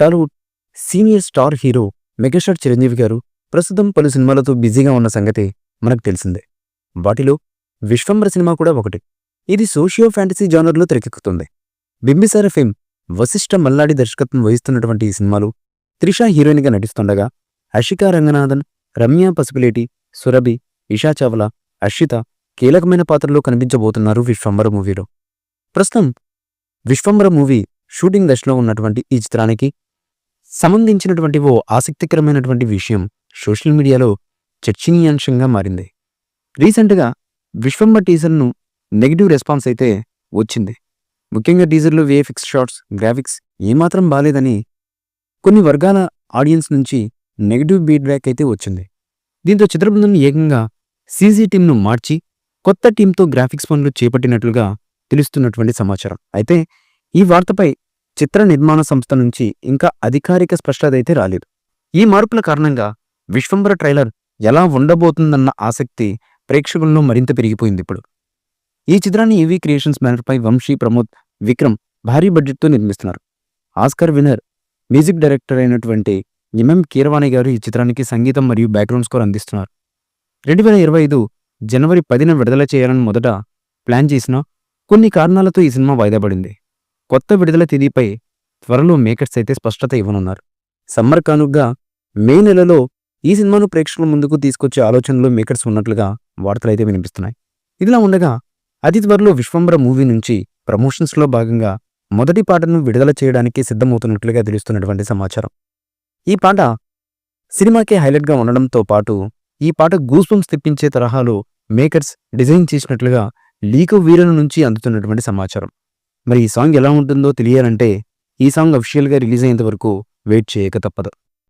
Tollywood senior star hero megastar Chiranjeevi గారు ప్రస్తుతం పలు సినిమాలతో బిజీగా ఉన్న సంగతి మనకు తెలిసిందే. వాటిలో విశ్వంబర సినిమా కూడా ఒకటి. ఇది సోషియో ఫ్యాంటసీ జానర్లో తెరకెక్కుతుంది. బింబిసార ఫేమ్ వశిష్ఠ మల్లాడి దర్శకత్వం వహిస్తున్నటువంటి ఈ సినిమాలో త్రిష హీరోయిన్గా నటిస్తుండగా అషికా రంగనాథన్, రమ్య పసుపులేటి, సురభి, ఇషా చావ్లా, అర్షిత కీలకమైన పాత్రలో కనిపించబోతున్నారు విశ్వంబర మూవీలో. ప్రస్తుతం విశ్వంబర మూవీ షూటింగ్ దశలో ఉన్నటువంటి ఈ చిత్రానికి సంబంధించినటువంటి ఓ ఆసక్తికరమైనటువంటి విషయం సోషల్ మీడియాలో చర్చనీయాంశంగా మారింది. రీసెంట్గా విశ్వంబర టీజర్ను నెగిటివ్ రెస్పాన్స్ అయితే వచ్చింది. ముఖ్యంగా టీజర్లో విఎఫ్ఎక్స్ షాట్స్, గ్రాఫిక్స్ ఏమాత్రం బాలేదని కొన్ని వర్గాల ఆడియన్స్ నుంచి నెగిటివ్ ఫీడ్బ్యాక్ అయితే వచ్చింది. దీంతో చిత్రబృందం ఏకంగా సీజీ టీంను మార్చి కొత్త టీంతో గ్రాఫిక్స్ పనులు చేపట్టినట్లుగా తెలుస్తున్నటువంటి సమాచారం. అయితే ఈ వార్తపై చిత్ర నిర్మాణ సంస్థ నుంచి ఇంకా అధికారిక స్పష్టత అయితే రాలేదు. ఈ మార్పుల కారణంగా విశ్వంబర ట్రైలర్ ఎలా ఉండబోతుందన్న ఆసక్తి ప్రేక్షకుల్లో మరింత పెరిగిపోయింది. ఇప్పుడు ఈ చిత్రాన్ని ఈవీ క్రియేషన్స్ బ్యానర్పై వంశీ, ప్రమోద్, విక్రమ్ భారీ బడ్జెట్తో నిర్మిస్తున్నారు. ఆస్కార్ విన్నర్ మ్యూజిక్ డైరెక్టర్ అయినటువంటి ఎంఎం కీరవాణి గారు ఈ చిత్రానికి సంగీతం మరియు బ్యాక్గ్రౌండ్ స్కోర్ అందిస్తున్నారు. 2025 జనవరి 10న విడుదల చేయాలని మొదట ప్లాన్ చేసినా కొన్ని కారణాలతో ఈ సినిమా వాయిదా పడింది. కొత్త విడుదల తేదీపై త్వరలో మేకర్స్ అయితే స్పష్టత ఇవ్వనున్నారు. సమ్మర్ కానుగ్గా మే నెలలో ఈ సినిమాను ప్రేక్షకుల ముందుకు తీసుకొచ్చే ఆలోచనలో మేకర్స్ ఉన్నట్లుగా వార్తలైతే వినిపిస్తున్నాయి. ఇదిలా ఉండగా అతి త్వరలో విశ్వంబర మూవీ నుంచి ప్రమోషన్స్లో భాగంగా మొదటి పాటను విడుదల చేయడానికి సిద్ధమవుతున్నట్లుగా తెలుస్తున్నటువంటి సమాచారం. ఈ పాట సినిమాకే హైలైట్గా ఉండడంతో పాటు ఈ పాట గూస్బంప్స్ తెప్పించే తరహాలో మేకర్స్ డిజైన్ చేసినట్లుగా లీకు వీరుల నుంచి అందుతున్నటువంటి సమాచారం. మరి ఈ సాంగ్ ఎలా ఉంటుందో తెలియాలంటే ఈ సాంగ్ అఫీషియల్గా రిలీజ్ అయ్యేంత వరకు వెయిట్ చేయక తప్పదు.